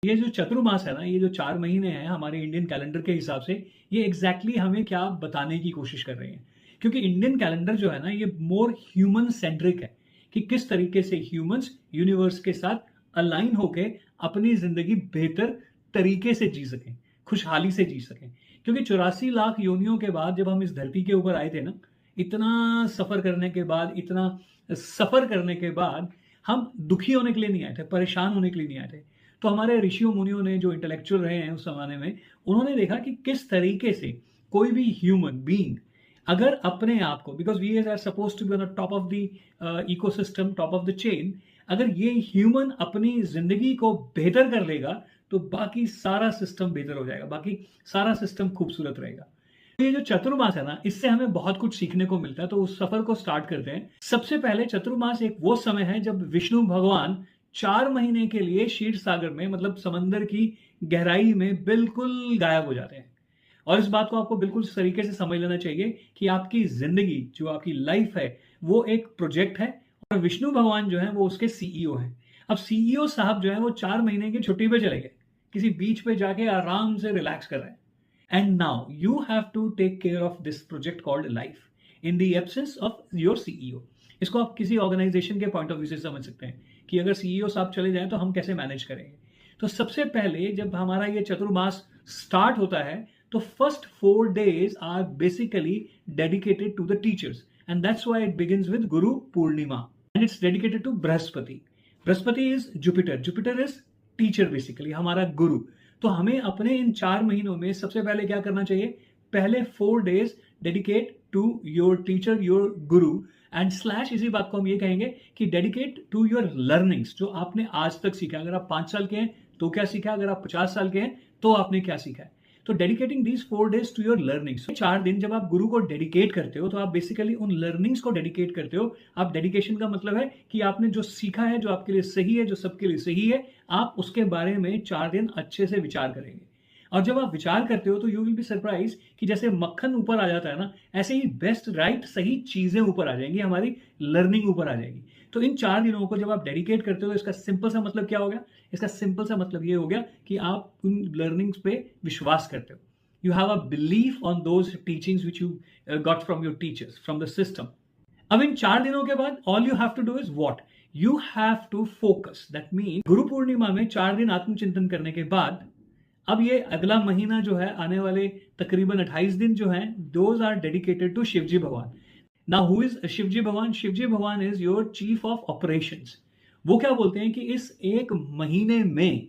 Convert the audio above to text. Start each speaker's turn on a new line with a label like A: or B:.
A: ये जो चतुर्मास है ना, ये जो 4 महीने हैं हमारे इंडियन कैलेंडर के हिसाब से, ये एग्ज़ैक्टली हमें क्या बताने की कोशिश कर रहे हैं। क्योंकि इंडियन कैलेंडर जो है ना, ये मोर ह्यूमन सेंट्रिक है कि किस तरीके से ह्यूमन्स यूनिवर्स के साथ अलाइन होके अपनी ज़िंदगी बेहतर तरीके से जी सकें, खुशहाली से जी सकें। क्योंकि 84 लाख योनियों के बाद जब हम इस धरती के ऊपर आए थे ना, इतना सफ़र करने के बाद, इतना सफ़र करने के बाद, हम दुखी होने के लिए नहीं आए थे, परेशान होने के लिए नहीं आए थे। तो हमारे ऋषियों मुनियों ने जो इंटेलेक्चुअल रहे हैं उस ज़माने में, उन्होंने देखा कि किस तरीके से कोई भी ह्यूमन बीइंग अगर अपने आप को, because we are supposed to be on the top of the ecosystem, top of the chain, अगर ये ह्यूमन अपनी ज़िंदगी को बेहतर कर लेगा, तो बाकी सारा सिस्टम बेहतर हो जाएगा, बाकी सारा सिस्टम खूबसूरत रहेगा। तो ये जो चतुर्मास है ना, इससे हमें बहुत कुछ सीखने को मिलता है, तो उस सफ़र को स्टार्ट करते हैं। सबसे पहले चतुर्मास एक वो समय है जब विष्णु भगवान 4 महीने के लिए क्षीर सागर में, मतलब समंदर की गहराई में बिल्कुल गायब हो जाते हैं। और इस बात को आपको बिल्कुल इस तरीके से समझ लेना चाहिए कि आपकी ज़िंदगी, जो आपकी लाइफ है, वो एक प्रोजेक्ट है और विष्णु भगवान जो हैं वो उसके सीईओ हैं। अब सीईओ साहब जो हैं वो 4 महीने की छुट्टी पे चले गए। किसी बीच पे जाके आराम से रिलैक्स कर रहे हैं। And now you have to take care of this project called life in the absence of your CEO. इसको आप किसी ऑर्गेनाइजेशन के पॉइंट ऑफ व्यू से समझ सकते हैं कि अगर सीईओ साहब चले जाएं तो हम कैसे मैनेज करेंगे। तो सबसे पहले जब हमारा ये चतुर्मास स्टार्ट होता है, तो first 4 days are basically dedicated to the teachers, and that's why it begins with Guru Purnima, and it's dedicated to Brihaspati. Brihaspati is Jupiter, Jupiter is teacher, basically हमारा गुरु। तो हमें अपने इन 4 महीनों में सबसे पहले क्या करना चाहिए? पहले 4 days dedicate to your teacher, your guru, and slash इसी बात को हम ये कहेंगे कि डेडिकेट टू योर लर्निंग्स, जो आपने आज तक सीखा। अगर आप 5 साल के हैं तो क्या सीखा, अगर आप 50 साल के हैं तो आपने क्या सीखा है। तो dedicating these 4 days to your learnings. 4 दिन जब आप गुरु को डेडिकेट करते हो तो आप बेसिकली उन लर्निंग्स को डेडिकेट करते हो। आप डेडिकेशन का मतलब है कि आपने जो सीखा है, जो आपके लिए सही है, जो सबके लिए सही है, आप उसके बारे में 4 दिन अच्छे से विचार करेंगे। और जब आप विचार करते हो तो यू विल बी सरप्राइज कि जैसे मक्खन ऊपर आ जाता है ना, ऐसे ही बेस्ट राइट सही चीजें ऊपर आ जाएंगी, हमारी लर्निंग ऊपर आ जाएगी। तो इन 4 दिनों को जब आप डेडिकेट करते हो, इसका सिंपल सा मतलब क्या हो गया? इसका सिंपल सा मतलब ये हो गया कि आप उन लर्निंग्स पे विश्वास करते हो। You have a belief on those teachings which you got from your teachers, from the system. अब इन 4 दिनों के बाद all you have to do is what? You have to focus. That mean Guru Purnima में 4 दिन आत्मचिंतन करने के बाद अब ये अगला महीना जो है, आने वाले तकरीबन 28 दिन जो हैं, those are dedicated to Shivji भगवान। नाउ हु इज शिवजी भगवान? शिवजी भगवान is your chief of operations. वो क्या बोलते हैं कि इस एक महीने में